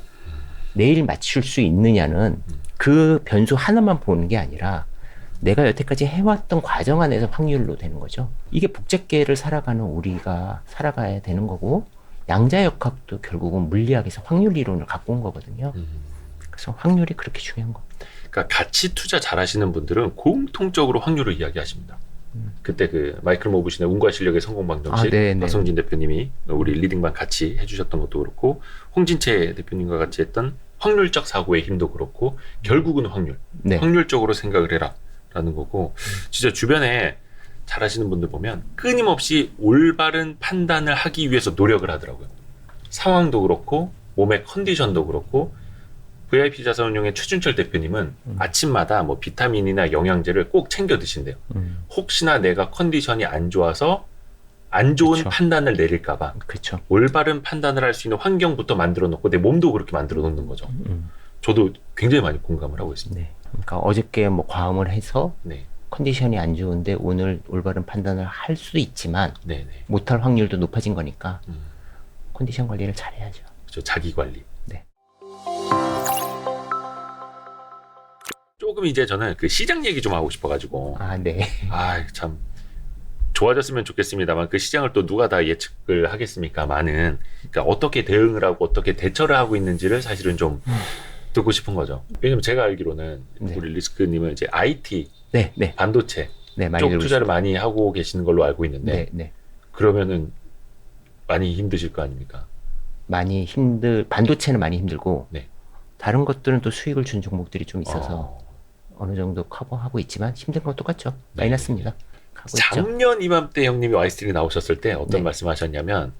내일 맞출 수 있느냐는 그 변수 하나만 보는 게 아니라 내가 여태까지 해왔던 과정 안에서 확률로 되는 거죠. 이게 복잡계를 살아가는 우리가 살아가야 되는 거고 양자역학도 결국은 물리학에서 확률 이론을 갖고 온 거거든요. 그래서 확률이 그렇게 중요한 겁니다. 그러니까 가치 투자 잘하시는 분들은 공통적으로 확률을 이야기하십니다. 그때 그 마이클 모브신의 운과 실력의 성공 방정식 박성진 대표님이 우리 리딩반 같이 해주셨던 것도 그렇고 홍진채 대표님과 같이 했던 확률적 사고의 힘도 그렇고 결국은 확률, 확률적으로 생각을 해라 라는 거고 진짜 주변에 잘하시는 분들 보면 끊임없이 올바른 판단을 하기 위해서 노력을 하더라고요. 상황도 그렇고 몸의 컨디션도 그렇고 VIP 자산운용의 최준철 대표님은 아침마다 뭐 비타민이나 영양제를 꼭 챙겨 드신대요. 혹시나 내가 컨디션이 안 좋아서 안 좋은 그쵸. 판단을 내릴까봐 그렇죠. 올바른 판단을 할 수 있는 환경부터 만들어 놓고 내 몸도 그렇게 만들어 놓는 거죠. 저도 굉장히 많이 공감을 하고 있습니다. 네. 그러니까 어저께 뭐 과음을 해서 네. 컨디션이 안 좋은데 오늘 올바른 판단을 할 수 있지만 네네. 못할 확률도 높아진 거니까 컨디션 관리를 잘해야죠. 그렇죠. 자기 관리. 네. 조금 이제 저는 그 시장 얘기 좀 하고 싶어가지고 아, 네. 참 좋아졌으면 좋겠습니다만 그 시장을 또 누가 다 예측을 하겠습니까만은 그러니까 어떻게 대응을 하고 어떻게 대처를 하고 있는지를 사실은 좀 듣고 싶은 거죠. 왜냐면 제가 알기로는 우리 리스크님은 이제 IT, 반도체 많이 쪽 투자를 많이 하고 계시는 걸로 알고 있는데 그러면은 많이 힘드실 거 아닙니까? 반도체는 많이 힘들고 다른 것들은 또 수익을 준 종목들이 좀 있어서 어느 정도 커버하고 있지만 힘든 건 똑같죠. 마이너스입니다. 작년 이맘때 형님이 와이스트리 나오셨을 때 어떤 말씀하셨냐면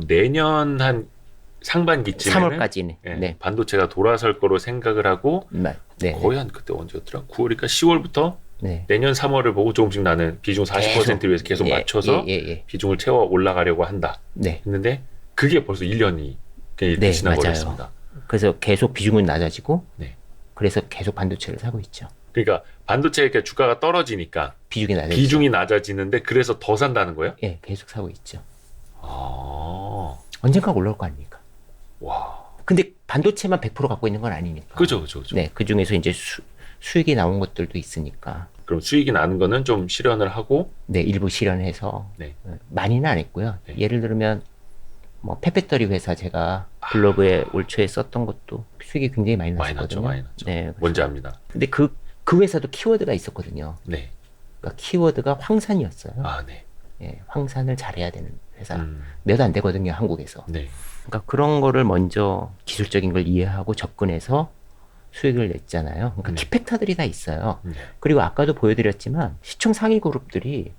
내년 한 상반기쯤에는 3월까지는 반도체가 돌아설 거로 생각을 하고 거의 한 그때 언제였더라? 9월이니까 10월부터 내년 3월을 보고 조금씩 나는 비중 40%를 위해서 계속 맞춰서 비중을 채워 올라가려고 한다. 했는데 그게 벌써 1년이 지난 거였습니다. 그래서 계속 비중은 낮아지고 그래서 계속 반도체를 사고 있죠. 그러니까 반도체 주가가 떨어지니까 비중이 낮아지는데 그래서 더 산다는 거예요? 예, 계속 사고 있죠. 언젠가 올라올 거 아닙니까? 와. 근데 반도체만 100% 갖고 있는 건 아니니까. 그죠. 네, 그 중에서 이제 수익이 나온 것들도 있으니까. 그럼 수익이 나는 거는 좀 실현을 하고? 네, 일부 실현해서 많이는 안 했고요. 예를 들면 뭐 펫배터리 회사 제가 블로그에 올 초에 썼던 것도 수익이 굉장히 많이 났거든요. 많이 났죠. 네, 뭔지 압니다. 근데 그 회사도 키워드가 있었거든요. 그러니까 키워드가 황산이었어요. 황산을 잘해야 되는 회사. 몇 안 되거든요, 한국에서. 그러니까 그런 거를 먼저 기술적인 걸 이해하고 접근해서 수익을 냈잖아요. 그러니까 키팩터들이 다 있어요. 그리고 아까도 보여드렸지만 시총 상위 그룹들이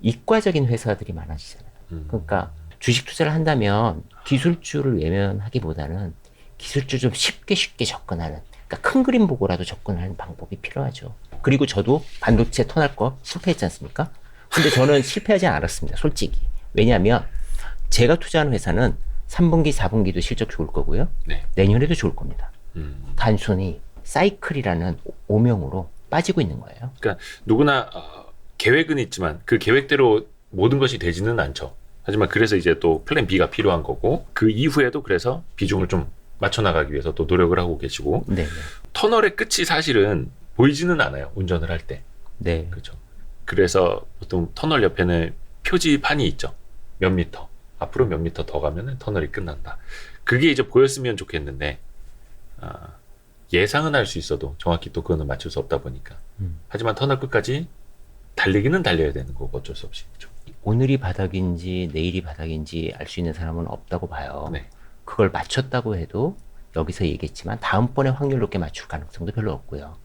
이과적인 회사들이 많아지잖아요. 그러니까 주식 투자를 한다면 기술주를 외면하기보다는 기술주 좀 쉽게 접근하는, 그러니까 큰 그림 보고라도 접근하는 방법이 필요하죠. 그리고 저도 반도체 턴할 거 실패했지 않습니까? 근데 저는 실패하지 않았습니다, 솔직히. 왜냐하면 제가 투자하는 회사는 3분기, 4분기도 실적 좋을 거고요. 내년에도 좋을 겁니다. 단순히 사이클이라는 오명으로 빠지고 있는 거예요. 그러니까 누구나 계획은 있지만 그 계획대로 모든 것이 되지는 않죠. 하지만 그래서 이제 또 플랜 B가 필요한 거고 그 이후에도 그래서 비중을 좀 맞춰나가기 위해서 또 노력을 하고 계시고 터널의 끝이 사실은 보이지는 않아요. 운전을 할 때. 그렇죠. 그래서 보통 터널 옆에는 표지판이 있죠. 몇 미터. 앞으로 몇 미터 더 가면은 터널이 끝난다. 그게 이제 보였으면 좋겠는데 예상은 할 수 있어도 정확히 또 그거는 맞출 수 없다 보니까. 하지만 터널 끝까지 달리기는 달려야 되는 거고 어쩔 수 없이. 그렇죠. 오늘이 바닥인지 내일이 바닥인지 알 수 있는 사람은 없다고 봐요. 그걸 맞췄다고 해도 여기서 얘기했지만 다음번에 확률 높게 맞출 가능성도 별로 없고요.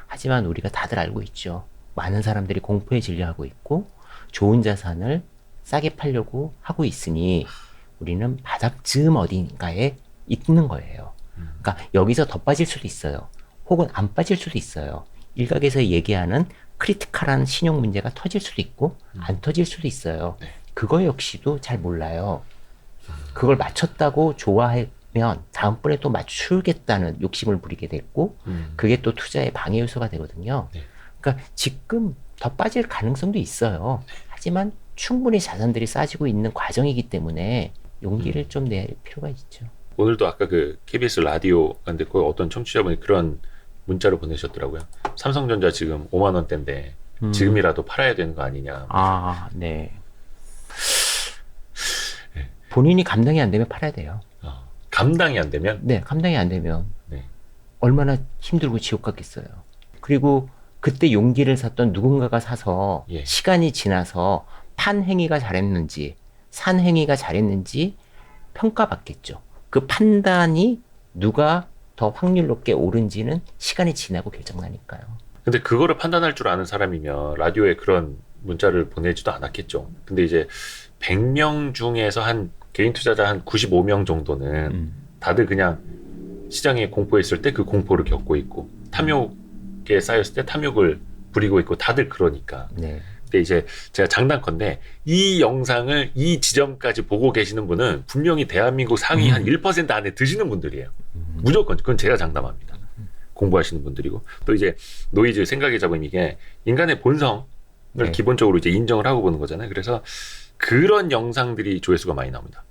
하지만 우리가 다들 알고 있죠. 많은 사람들이 공포에 질려하고 있고 좋은 자산을 싸게 팔려고 하고 있으니 우리는 바닥쯤 어딘가에 있는 거예요. 그러니까 여기서 더 빠질 수도 있어요. 혹은 안 빠질 수도 있어요. 일각에서 얘기하는 크리티컬한 신용 문제가 터질 수도 있고 안 터질 수도 있어요. 네. 그거 역시도 잘 몰라요. 그걸 맞췄다고 좋아하면 다음번에 또 맞추겠다는 욕심을 부리게 됐고 그게 또 투자의 방해 요소가 되거든요. 네. 그러니까 지금 더 빠질 가능성도 있어요. 하지만 충분히 자산들이 싸지고 있는 과정이기 때문에 용기를 좀 낼 필요가 있죠. 오늘도 아까 그 KBS 라디오 근데 그 어떤 청취자분이 그런 문자를 보내셨더라고요. 삼성전자 지금 5만 원대인데 지금이라도 팔아야 되는 거 아니냐. 아, 네. 본인이 감당이 안 되면 팔아야 돼요. 감당이 안 되면 네, 감당이 안 되면 네. 얼마나 힘들고 지옥 같겠어요. 그리고 그때 용기를 샀던 누군가가 사서 예. 시간이 지나서 판 행위가 잘했는지 산 행위가 잘했는지 평가받겠죠. 그 판단이 누가 더 확률 높게 옳은지는 시간이 지나고 결정나니까요. 근데 그거를 판단할 줄 아는 사람이면 라디오에 그런 문자를 보내지도 않았겠죠. 근데 이제 100명 중에서 한 개인 투자자 한 95명 정도는 다들 그냥 시장에 공포했을 때 그 공포를 겪고 있고 탐욕에 쌓였을 때 탐욕을 부리고 있고 다들 그러니까. 네. 근데 이제 제가 장단컨대 이 영상을 이 지점까지 보고 계시는 분은 분명히 대한민국 상위 한 1% 안에 드시는 분들이에요. 무조건 그건 제가 장담합니다. 공부하시는 분들이고 또 이제 노이즈 생각의 잡음 이게 인간의 본성을 네. 기본적으로 이제 인정을 하고 보는 거잖아요. 그래서 그런 영상들이 조회수가 많이 나옵니다.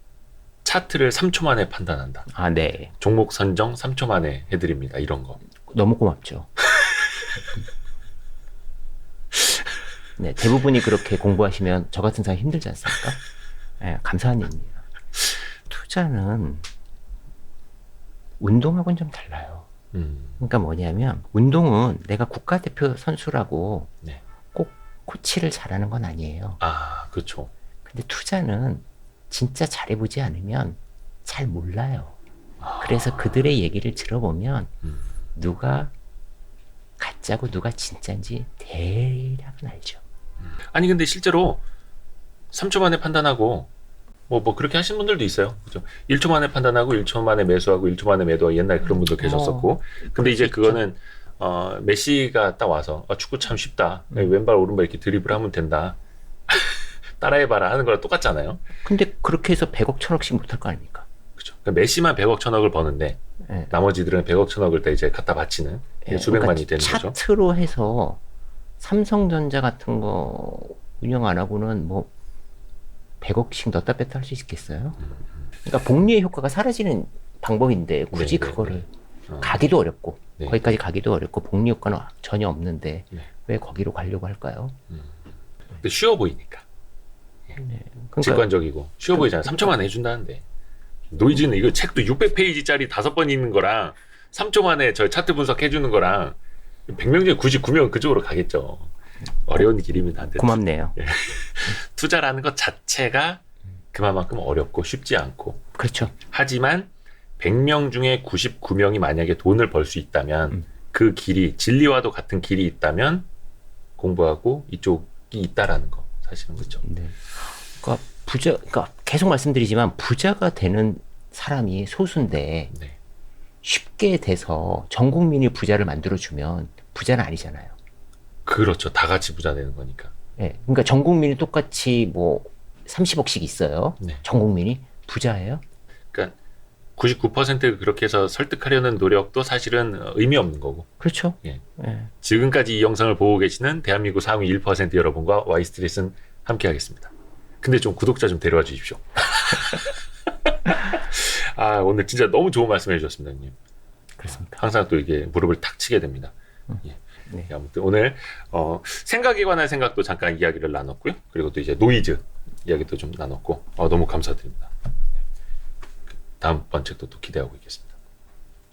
차트를 3초 만에 판단한다. 아, 네. 종목 선정 3초 만에 해드립니다. 이런 거. 너무 고맙죠. 네, 대부분이 그렇게 공부하시면 저 같은 사람 힘들지 않습니까? 네, 감사한 일입니다. 투자는 운동하고는 좀 달라요. 그러니까 뭐냐면 운동은 내가 국가대표 선수라고 네. 꼭 코치를 잘하는 건 아니에요. 아, 그렇죠. 근데 투자는 진짜 잘해보지 않으면 잘 몰라요. 그래서 그들의 얘기를 들어보면 누가 가짜고 누가 진짜인지 대략은 알죠. 아니 근데 실제로 3초 만에 판단하고 뭐 그렇게 하시는 분들도 있어요. 그죠? 1초 만에 판단하고 1초 만에 매수하고 1초 만에 매도하고 옛날에 그런 분도 계셨었고. 근데 이제 그거는 메시가 딱 와서 축구 참 쉽다. 왼발 오른발 이렇게 드리블 하면 된다. 따라해봐라 하는 거랑 똑같잖아요. 근데 그렇게 해서 100억, 1000억씩 못할 거 아닙니까? 그죠? 그러니까 메시만 100억, 1000억을 버는데 네. 나머지들은 100억, 1000억을 다 이제 갖다 바치는 네, 수백만이 그러니까 되는 거죠. 차트로 해서 삼성전자 같은 거 운영 안 하고는 뭐 100억씩 넣었다 뺐다 할 수 있겠어요? 그러니까 복리의 효과가 사라지는 방법인데 굳이 네, 그거를 네. 가기도 어렵고 네. 거기까지 가기도 어렵고 복리 효과는 전혀 없는데 네. 왜 거기로 가려고 할까요? 근데 쉬워 보이니까. 네. 그러니까 직관적이고 쉬워 보이잖아. 3초 만에 해준다는데. 노이즈는 이거 책도 600페이지짜리 5번 읽는 거랑 3초 만에 저 차트 분석해주는 거랑 100명 중에 99명 그쪽으로 가겠죠. 어려운 길이면 안 된다. 고맙네요. 투자라는 것 자체가 그만큼 어렵고 쉽지 않고. 그렇죠. 하지만 100명 중에 99명이 만약에 돈을 벌 수 있다면 그 길이 진리와도 같은 길이 있다면 공부하고 이쪽이 있다라는 거 사실은 그렇죠. 네. 그러니까 그러니까 계속 말씀드리지만 부자가 되는 사람이 소수인데 네. 쉽게 돼서 전 국민이 부자를 만들어주면 부자는 아니잖아요. 그렇죠. 다 같이 부자 되는 거니까. 예. 그러니까 전 국민이 똑같이 뭐 30억씩 있어요. 네. 전 국민이 부자예요? 그러니까 99%가 그렇게 해서 설득하려는 노력도 사실은 의미 없는 거고. 그렇죠. 예. 예. 지금까지 이 영상을 보고 계시는 대한민국 상위 1% 여러분과 와이스트릿은 함께 하겠습니다. 근데 좀 구독자 좀 데려와 주십시오. 아, 오늘 진짜 너무 좋은 말씀 해주셨습니다, 형님. 그렇습니다. 항상 또 이게 무릎을 탁 치게 됩니다. 예. 네. 아무튼 오늘 생각에 관한 생각도 잠깐 이야기를 나눴고요. 그리고 또 이제 노이즈 이야기도 좀 나눴고 너무 감사드립니다. 다음번 책도 또 기대하고 있겠습니다.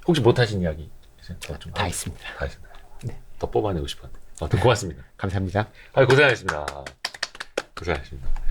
혹시 못하신 이야기 있어요? 좀 다 있습니다. 다 했습니다. 네. 더 뽑아내고 싶었는데. 고맙습니다. 감사합니다. 고생하셨습니다. 고생하셨습니다.